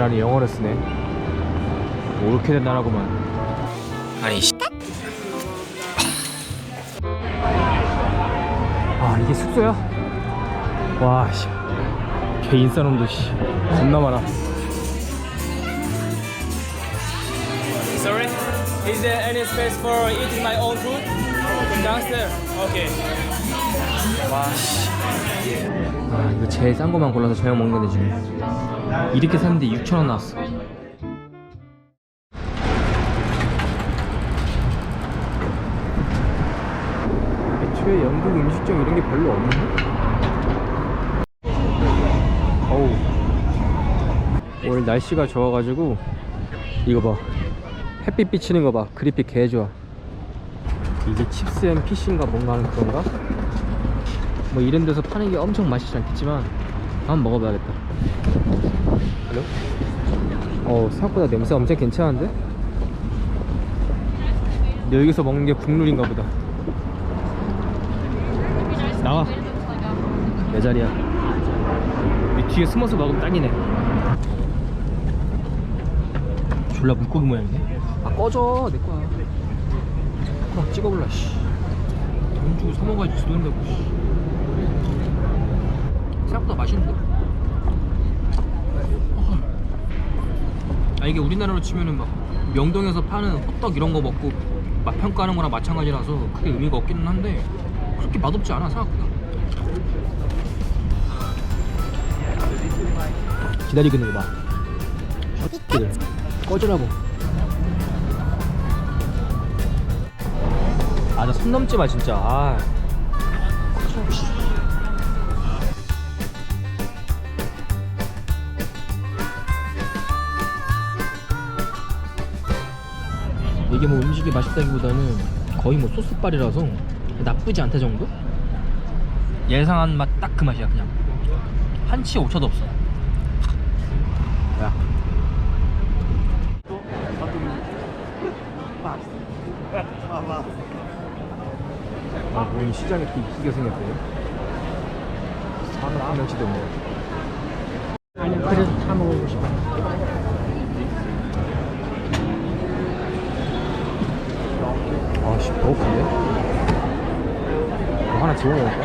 나라는 영어를 쓰네. 옳게 된 나라구만. 아니 아 이게 숙소야? 와 씨. 개 인싸놈도 씨 겁나 많아. Sorry, is there any space for eating my own food? Downstairs. Okay. 와 씨. 아 이거 제일 싼 거만 골라서 저녁 먹는 건데 지금 이렇게 샀는데 6,000원 나왔어. 애초에 영국 음식점 이런 게 별로 없네. 어우 오늘 날씨가 좋아가지고 이거 봐 햇빛 비치는 거 봐. 그립빛 개 좋아. 이게 칩스 앤 피쉬인가 뭔가 하는 그런가? 뭐 이런 데서 파는 게 엄청 맛있지 않겠지만 한번 먹어봐야겠다. 생각보다 냄새 엄청 괜찮은데? 여기서 먹는 게 국룰인가 보다. 나와 내 자리야. 이 뒤에 숨어서 먹으면 딱이네. 졸라 물고기 모양이네. 아 꺼져 내 거야. 막 찍어볼라 씨. 돈 주고 사먹어야지 지돈다고. 생각보다 맛있는데? 아 이게 우리나라로 치면은 막 명동에서 파는 호떡 이런 거 먹고 맛 평가하는 거랑 마찬가지라서 크게 의미가 없기는 한데 그렇게 맛없지 않아 생각보다. 기다리고 있는 거 봐. 들 꺼지라고. 아 나 손 넘지 마 진짜. 아 이게 뭐 음식이 맛있다기보다는 거의 뭐 소스빨이라서 나쁘지 않다 정도? 예상한 맛 딱 그 맛이야. 그냥 한치 오차도 없어. 야 아, 뭐 시장이 이렇게 이쁘게 생겼대요. 사람 한 명씩도 없네. 아니 그래서 다 먹어보고 싶어. 아씨 배고픈데? 뭐 하나 지워 먹을까?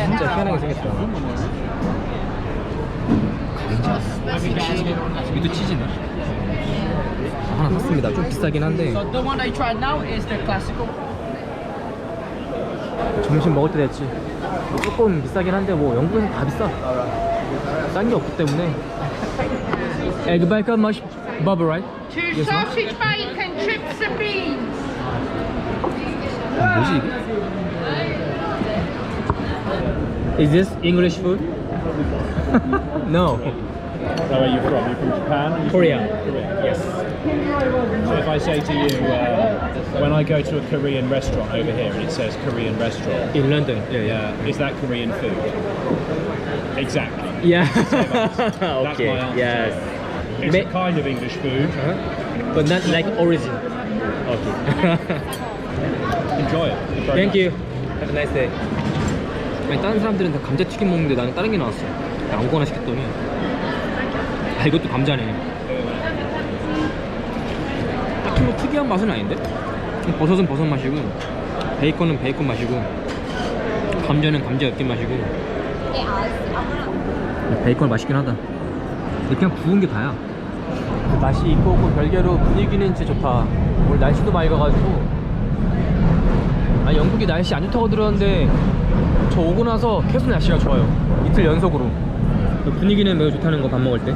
진짜 희한하게 생겼다. 여기도 치즈네. 하나 샀습니다. 좀 비싸긴 한데 So the one I tried now is the classical. 점심 먹을 때 됐지. 뭐 조금 비싸긴 한데 뭐 영국에서 다 비싸. 싼 게 없기 때문에. Egg bacon mush bubble right? Two Yes, ma'am. sausage bacon, chips and beans. 뭐지 이게? Is this English food? No. Where are you from? You're from Japan? Korea. Korea. Yes. So if I say to you, when I go to a Korean restaurant over here and it says Korean restaurant, In London. Yeah. is that Korean food? Exactly. Yeah. That's my Okay. answer. Yes. It's a kind of English food. But not like origin. Okay. Enjoy it. It's very Thank you. Have a nice day. 아니 다른 사람들은 다 감자튀김 먹는데 나는 다른 게 나왔어. 아무거나 시켰더니 아 이것도 감자네. 딱히 뭐 특이한 맛은 아닌데? 버섯은 버섯 맛이고 베이컨은 베이컨 맛이고 감자는 감자 엿긴 맛이고 베이컨 맛있긴 하다. 근데 그냥 구운 게 다야. 날씨 이쁘고 별개로 분위기는 진짜 좋다. 오늘 날씨도 맑아가지고 아 영국이 날씨 안 좋다고 들었는데 저 오고 나서 계속 날씨가 좋아요. 이틀 연속으로. 분위기는 매우 좋다는 거 밥 먹을 때.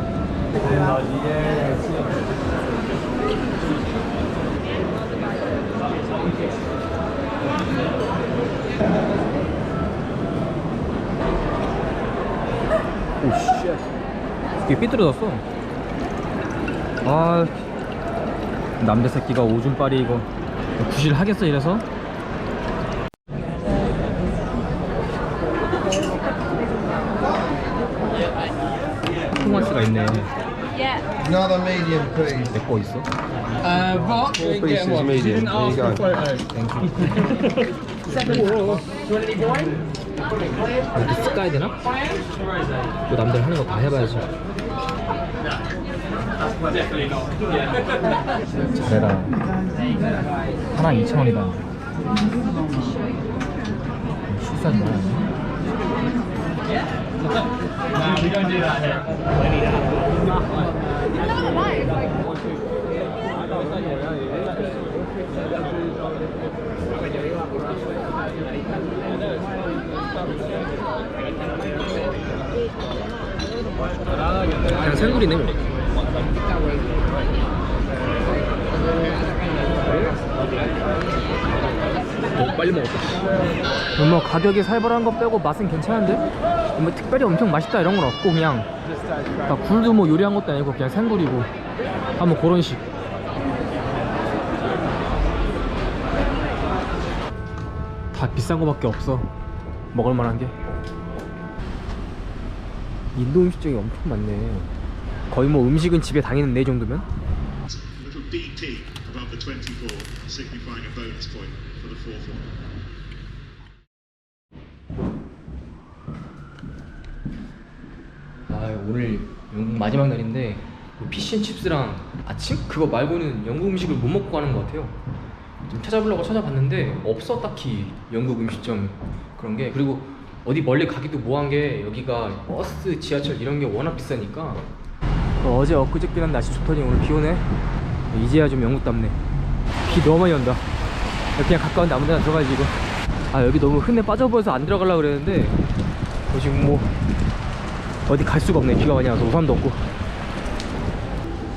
오씨 이게 삐뚤어졌어. 아 남자 새끼가 오줌빨이 이거 구실 하겠어 이래서. 토마스가 있네. Another medium, please. 내 거 있어? What? Four pieces medium. There you go. 땡큐. Do you want any wine? 이것도 쓱 가야 되나? 뭐 남들 하는 거 다 해봐야지. 잘해라. 하나 2,000원이다. 비싼 거 아니야? 그냥 생굴이네 뭐. 빨리 먹었다. 뭐 가격이 살벌한 거 빼고 맛은 괜찮은데? 뭐 특별히 엄청 맛있다 이런 건 없고 그냥 굴도 뭐 요리한 것도 아니고 그냥 생굴이고 한번 그런 식. 다 비싼 거밖에 없어. 먹을 만한 게. 인도 음식점이 엄청 많네. 거의 뭐 음식은 집에 당했는데 이 정도면? Little DT above the 24, signifying a bonus point for the fourth one. 아 오늘 영국 마지막 날인데 피쉬앤칩스랑 아침? 그거 말고는 영국 음식을 못 먹고 가는 것 같아요. 좀 찾아보려고 찾아봤는데 없어 딱히 영국 음식점 그런 게. 그리고 어디 멀리 가기도 뭐한 게 여기가 버스, 지하철 이런 게 워낙 비싸니까. 어제 엊그저께는 날씨 좋더니 오늘 비 오네. 이제야 좀 영국답네. 비 너무 많이 온다. 그냥 가까운 데 아무 데나 들어가야지 이거. 아 여기 너무 흔해 빠져보여서 안 들어가려고 그랬는데 지금 뭐 어디 갈 수가 없네. 비가 많이 와서 우산도 없고.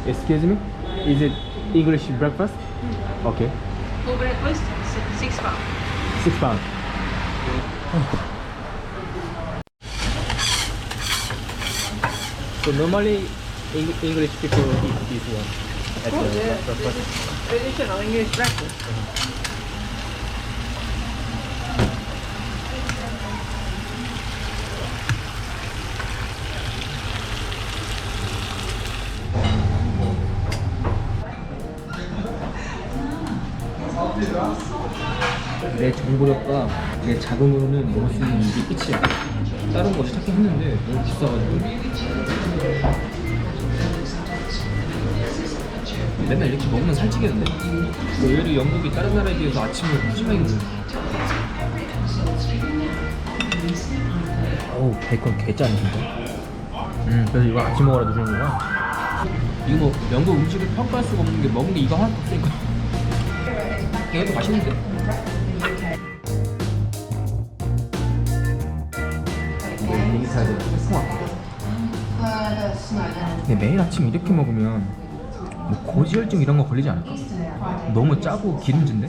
Excuse me? Is it English breakfast? Okay. For breakfast, £6. £6. So normally English people eat this one at the breakfast. Traditional English breakfast. 내 정보력과 내 자금으로는 먹을 수 있는 이게 끝이야. 다른 거 찾긴 했는데 너무 비싸가지고 맨날 이렇게 먹으면 살찌겠는데? 의외로 영국이 다른 나라에 비해서 아침을 푸짐하게 먹는. 어우 베이컨 개짜네 진짜. 그래서 이거 아침 먹으라 누르는 거야. 이거 뭐 영국 음식을 평가할 수가 없는 게 먹은 게 이거 하나도 없으니까 이것도 맛있는데? 근데 매일 아침 이렇게 먹으면 뭐 고지혈증 이런 거 걸리지 않을까? 너무 짜고 기름진데?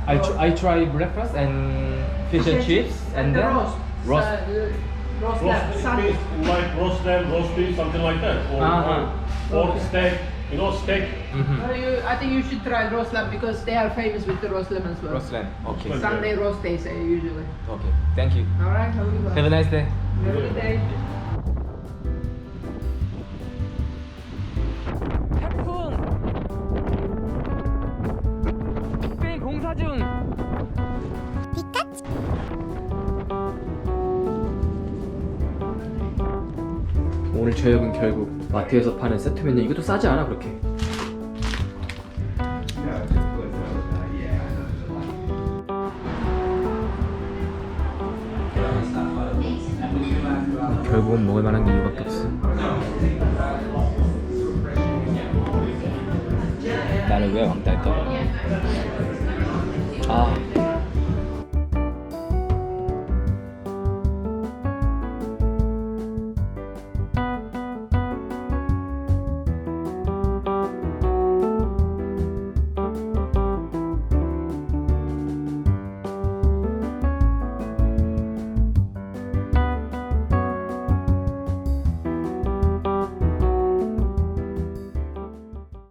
I try breakfast and fish and chips and then roast. Roast beef, like roast lamb, roast beef, something like that. Or pork steak, you know, steak. I think you should try roast lamb because they are famous with the roast lamb as well. Roast lamb. Okay. Sunday roast they say usually. Okay. Thank you. Alright, have a good one. Have a nice day. Have a good day. 태풍 공사 중. 오늘 저녁은 결국 마트에서 파는 세트 메뉴. 이것도 싸지 않아 그렇게. 결국은 먹을 만한 게 이거밖에 없어. 나는 왜 왕따일까? 아